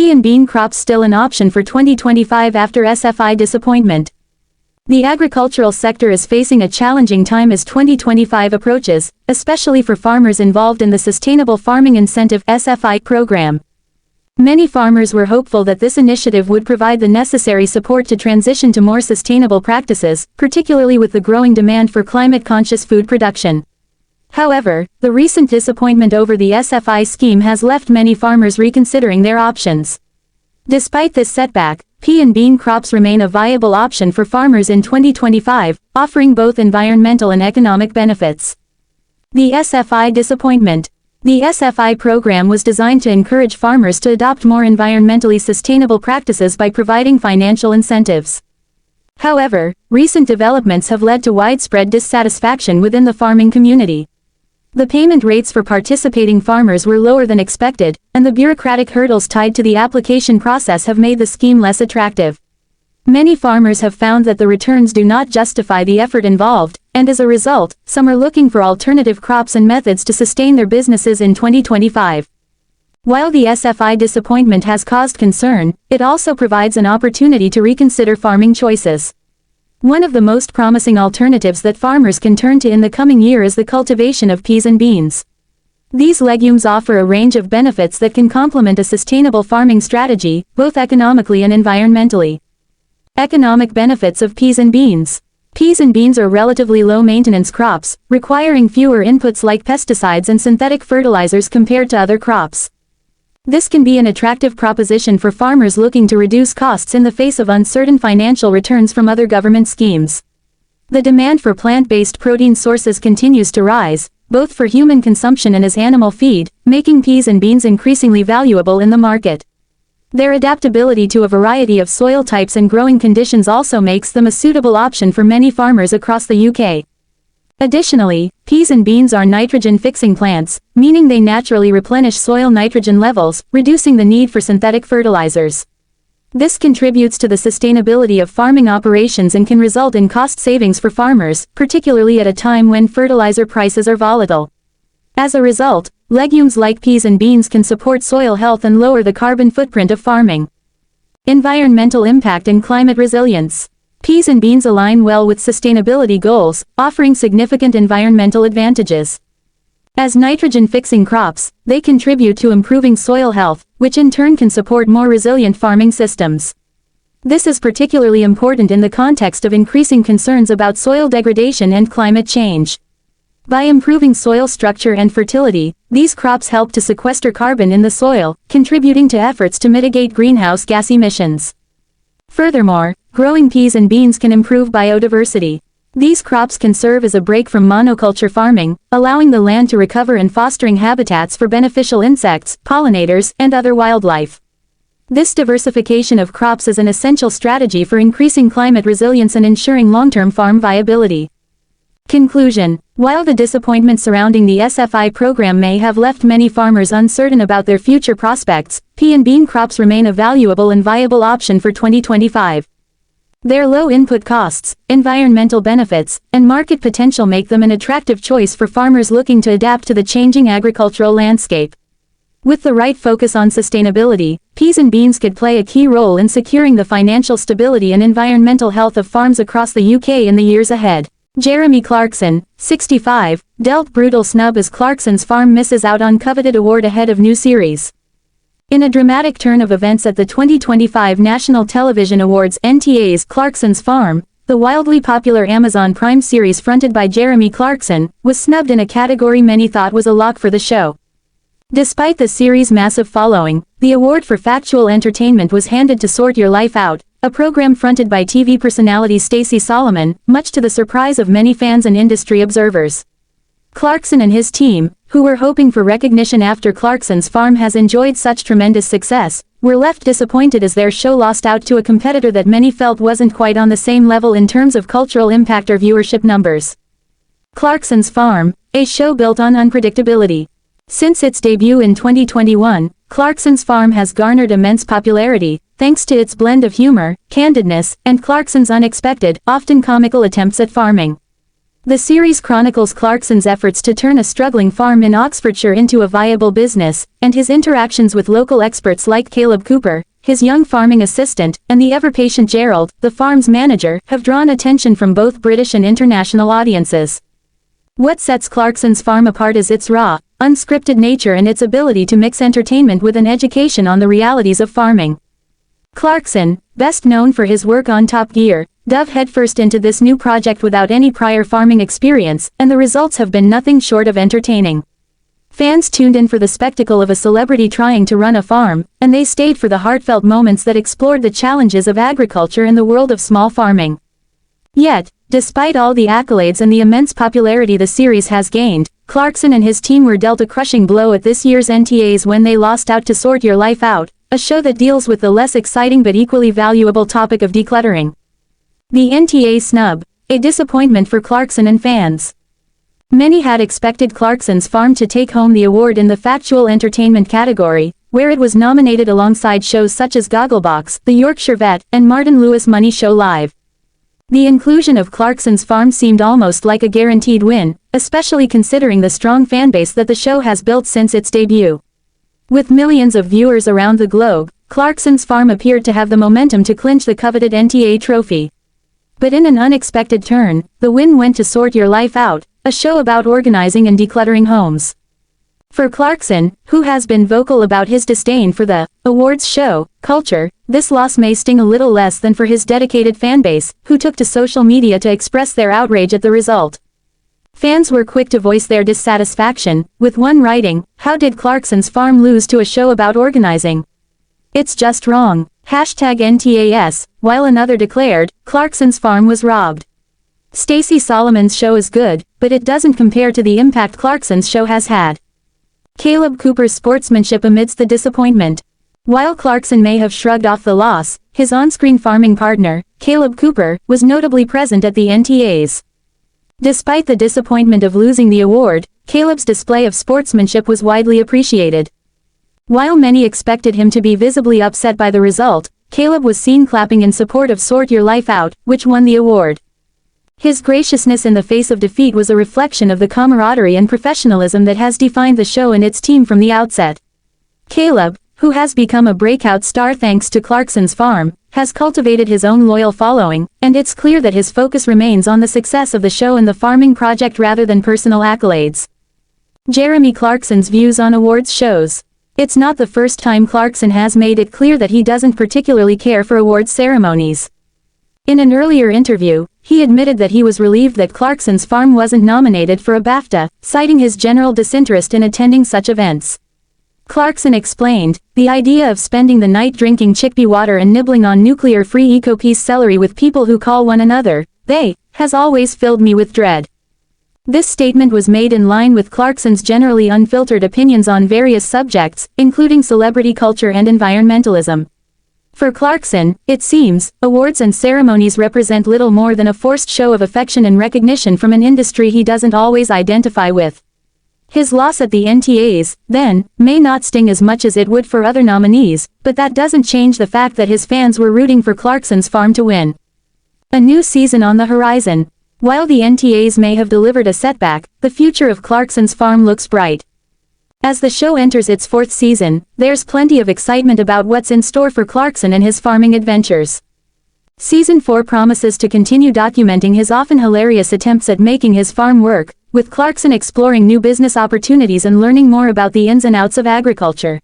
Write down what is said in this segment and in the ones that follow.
pea and bean crops still an option for 2025 after SFI disappointment? The agricultural sector is facing a challenging time as 2025 approaches, especially for farmers involved in the Sustainable Farming Incentive (SFI) program. Many farmers were hopeful that this initiative would provide the necessary support to transition to more sustainable practices, particularly with the growing demand for climate-conscious food production. However, the recent disappointment over the SFI scheme has left many farmers reconsidering their options. Despite this setback, pea and bean crops remain a viable option for farmers in 2025, offering both environmental and economic benefits. The SFI disappointment. The SFI program was designed to encourage farmers to adopt more environmentally sustainable practices by providing financial incentives. However, recent developments have led to widespread dissatisfaction within the farming community. The payment rates for participating farmers were lower than expected, and the bureaucratic hurdles tied to the application process have made the scheme less attractive. Many farmers have found that the returns do not justify the effort involved, and as a result, some are looking for alternative crops and methods to sustain their businesses in 2025. While the SFI disappointment has caused concern, it also provides an opportunity to reconsider farming choices. One of the most promising alternatives that farmers can turn to in the coming year is the cultivation of peas and beans. These legumes offer a range of benefits that can complement a sustainable farming strategy, both economically and environmentally. Economic benefits of peas and beans. Peas and beans are relatively low-maintenance crops, requiring fewer inputs like pesticides and synthetic fertilizers compared to other crops. This can be an attractive proposition for farmers looking to reduce costs in the face of uncertain financial returns from other government schemes. The demand for plant-based protein sources continues to rise, both for human consumption and as animal feed, making peas and beans increasingly valuable in the market. Their adaptability to a variety of soil types and growing conditions also makes them a suitable option for many farmers across the UK. Additionally, peas and beans are nitrogen-fixing plants, meaning they naturally replenish soil nitrogen levels, reducing the need for synthetic fertilizers. This contributes to the sustainability of farming operations and can result in cost savings for farmers, particularly at a time when fertilizer prices are volatile. As a result, legumes like peas and beans can support soil health and lower the carbon footprint of farming. Environmental impact and climate resilience. Peas and beans align well with sustainability goals, offering significant environmental advantages. As nitrogen-fixing crops, they contribute to improving soil health, which in turn can support more resilient farming systems. This is particularly important in the context of increasing concerns about soil degradation and climate change. By improving soil structure and fertility, these crops help to sequester carbon in the soil, contributing to efforts to mitigate greenhouse gas emissions. Furthermore, growing peas and beans can improve biodiversity. These crops can serve as a break from monoculture farming, allowing the land to recover and fostering habitats for beneficial insects, pollinators, and other wildlife. This diversification of crops is an essential strategy for increasing climate resilience and ensuring long-term farm viability. Conclusion. While the disappointment surrounding the SFI program may have left many farmers uncertain about their future prospects, pea and bean crops remain a valuable and viable option for 2025. Their low input costs, environmental benefits, and market potential make them an attractive choice for farmers looking to adapt to the changing agricultural landscape. With the right focus on sustainability, peas and beans could play a key role in securing the financial stability and environmental health of farms across the UK in the years ahead. Jeremy Clarkson, 65, dealt brutal snub as Clarkson's farm misses out on coveted award ahead of new series. In a dramatic turn of events at the 2025 National Television Awards NTA's Clarkson's Farm, the wildly popular Amazon Prime series fronted by Jeremy Clarkson, was snubbed in a category many thought was a lock for the show. Despite the series' massive following, the award for factual entertainment was handed to Sort Your Life Out, a program fronted by TV personality Stacey Solomon, much to the surprise of many fans and industry observers. Clarkson and his team, who were hoping for recognition after Clarkson's Farm has enjoyed such tremendous success, were left disappointed as their show lost out to a competitor that many felt wasn't quite on the same level in terms of cultural impact or viewership numbers. Clarkson's Farm, a show built on unpredictability. Since its debut in 2021, Clarkson's Farm has garnered immense popularity, thanks to its blend of humor, candidness, and Clarkson's unexpected, often comical attempts at farming. The series chronicles Clarkson's efforts to turn a struggling farm in Oxfordshire into a viable business, and his interactions with local experts like Kaleb Cooper, his young farming assistant, and the ever-patient Gerald, the farm's manager, have drawn attention from both British and international audiences. What sets Clarkson's farm apart is its raw, unscripted nature and its ability to mix entertainment with an education on the realities of farming. Clarkson, best known for his work on Top Gear, dove headfirst into this new project without any prior farming experience, and the results have been nothing short of entertaining. Fans tuned in for the spectacle of a celebrity trying to run a farm, and they stayed for the heartfelt moments that explored the challenges of agriculture and the world of small farming. Yet, despite all the accolades and the immense popularity the series has gained, Clarkson and his team were dealt a crushing blow at this year's NTAs when they lost out to Sort Your Life Out, a show that deals with the less exciting but equally valuable topic of decluttering. The NTA snub, a disappointment for Clarkson and fans. Many had expected Clarkson's farm to take home the award in the factual entertainment category, where it was nominated alongside shows such as Gogglebox, The Yorkshire Vet, and Martin Lewis' Money Show Live. The inclusion of Clarkson's farm seemed almost like a guaranteed win, especially considering the strong fanbase that the show has built since its debut. With millions of viewers around the globe, Clarkson's farm appeared to have the momentum to clinch the coveted NTA trophy. But in an unexpected turn, the win went to Sort Your Life Out, a show about organizing and decluttering homes. For Clarkson, who has been vocal about his disdain for the awards show culture, this loss may sting a little less than for his dedicated fanbase, who took to social media to express their outrage at the result. Fans were quick to voice their dissatisfaction, with one writing, "How did Clarkson's farm lose to a show about organizing? It's just wrong. #NTAS, while another declared, Clarkson's farm was robbed. Stacey Solomon's show is good, but it doesn't compare to the impact Clarkson's show has had. Kaleb Cooper's sportsmanship amidst the disappointment. While Clarkson may have shrugged off the loss, his on-screen farming partner, Kaleb Cooper, was notably present at the NTAs. Despite the disappointment of losing the award, Kaleb's display of sportsmanship was widely appreciated. While many expected him to be visibly upset by the result, Kaleb was seen clapping in support of Sort Your Life Out, which won the award. His graciousness in the face of defeat was a reflection of the camaraderie and professionalism that has defined the show and its team from the outset. Kaleb, who has become a breakout star thanks to Clarkson's farm, has cultivated his own loyal following, and it's clear that his focus remains on the success of the show and the farming project rather than personal accolades. Jeremy Clarkson's views on awards shows. It's not the first time Clarkson has made it clear that he doesn't particularly care for awards ceremonies. In an earlier interview, he admitted that he was relieved that Clarkson's farm wasn't nominated for a BAFTA, citing his general disinterest in attending such events. Clarkson explained, "The idea of spending the night drinking chickpea water and nibbling on nuclear-free Eco-Peace celery with people who call one another, they, has always filled me with dread." This statement was made in line with Clarkson's generally unfiltered opinions on various subjects, including celebrity culture and environmentalism. For Clarkson, it seems, awards and ceremonies represent little more than a forced show of affection and recognition from an industry he doesn't always identify with. His loss at the NTAs, then, may not sting as much as it would for other nominees, but that doesn't change the fact that his fans were rooting for Clarkson's farm to win. A new season on the horizon. While the NTAs may have delivered a setback, the future of Clarkson's farm looks bright. As the show enters its fourth season, there's plenty of excitement about what's in store for Clarkson and his farming adventures. Season 4 promises to continue documenting his often hilarious attempts at making his farm work, with Clarkson exploring new business opportunities and learning more about the ins and outs of agriculture.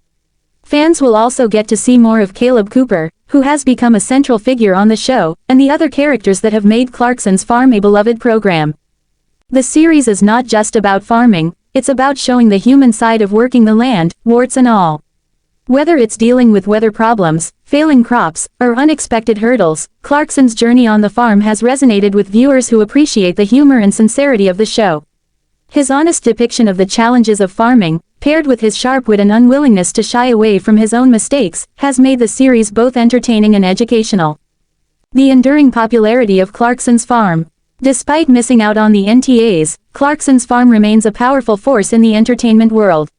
Fans will also get to see more of Kaleb Cooper, who has become a central figure on the show, and the other characters that have made Clarkson's farm a beloved program. The series is not just about farming, it's about showing the human side of working the land, warts and all. Whether it's dealing with weather problems, failing crops, or unexpected hurdles, Clarkson's journey on the farm has resonated with viewers who appreciate the humor and sincerity of the show. His honest depiction of the challenges of farming, paired with his sharp wit and unwillingness to shy away from his own mistakes, has made the series both entertaining and educational. The enduring popularity of Clarkson's farm. Despite missing out on the NTAs, Clarkson's farm remains a powerful force in the entertainment world.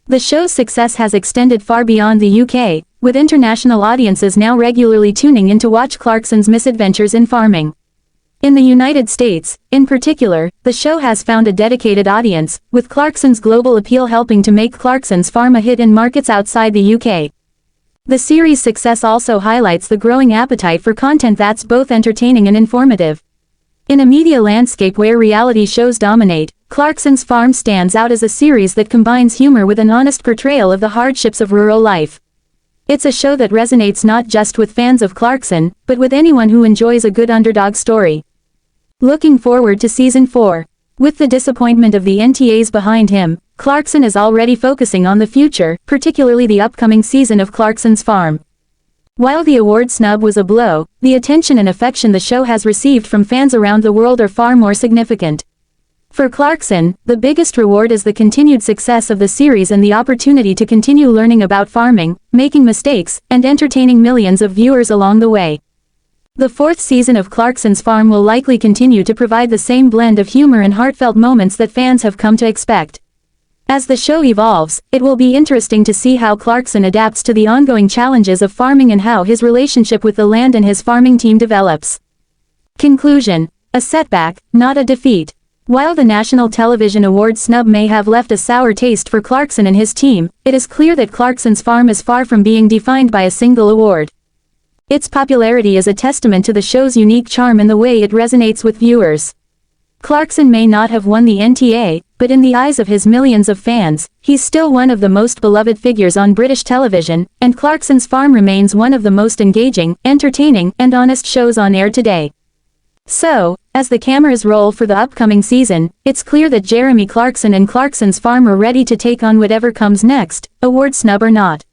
The show's success has extended far beyond the UK, with international audiences now regularly tuning in to watch Clarkson's misadventures in farming. In the United States, in particular, the show has found a dedicated audience, with Clarkson's global appeal helping to make Clarkson's Farm a hit in markets outside the UK. The series' success also highlights the growing appetite for content that's both entertaining and informative. In a media landscape where reality shows dominate, Clarkson's Farm stands out as a series that combines humor with an honest portrayal of the hardships of rural life. It's a show that resonates not just with fans of Clarkson, but with anyone who enjoys a good underdog story. Looking forward to Season 4. With the disappointment of the NTAs behind him, Clarkson is already focusing on the future, particularly the upcoming season of Clarkson's Farm. While the award snub was a blow, the attention and affection the show has received from fans around the world are far more significant. For Clarkson, the biggest reward is the continued success of the series and the opportunity to continue learning about farming, making mistakes, and entertaining millions of viewers along the way. The fourth season of Clarkson's Farm will likely continue to provide the same blend of humor and heartfelt moments that fans have come to expect. As the show evolves, it will be interesting to see how Clarkson adapts to the ongoing challenges of farming and how his relationship with the land and his farming team develops. Conclusion: a setback, not a defeat. While the National Television Award snub may have left a sour taste for Clarkson and his team, it is clear that Clarkson's Farm is far from being defined by a single award. Its popularity is a testament to the show's unique charm and the way it resonates with viewers. Clarkson may not have won the NTA, but in the eyes of his millions of fans, he's still one of the most beloved figures on British television, and Clarkson's Farm remains one of the most engaging, entertaining, and honest shows on air today. So, as the cameras roll for the upcoming season, it's clear that Jeremy Clarkson and Clarkson's Farm are ready to take on whatever comes next, award snub or not.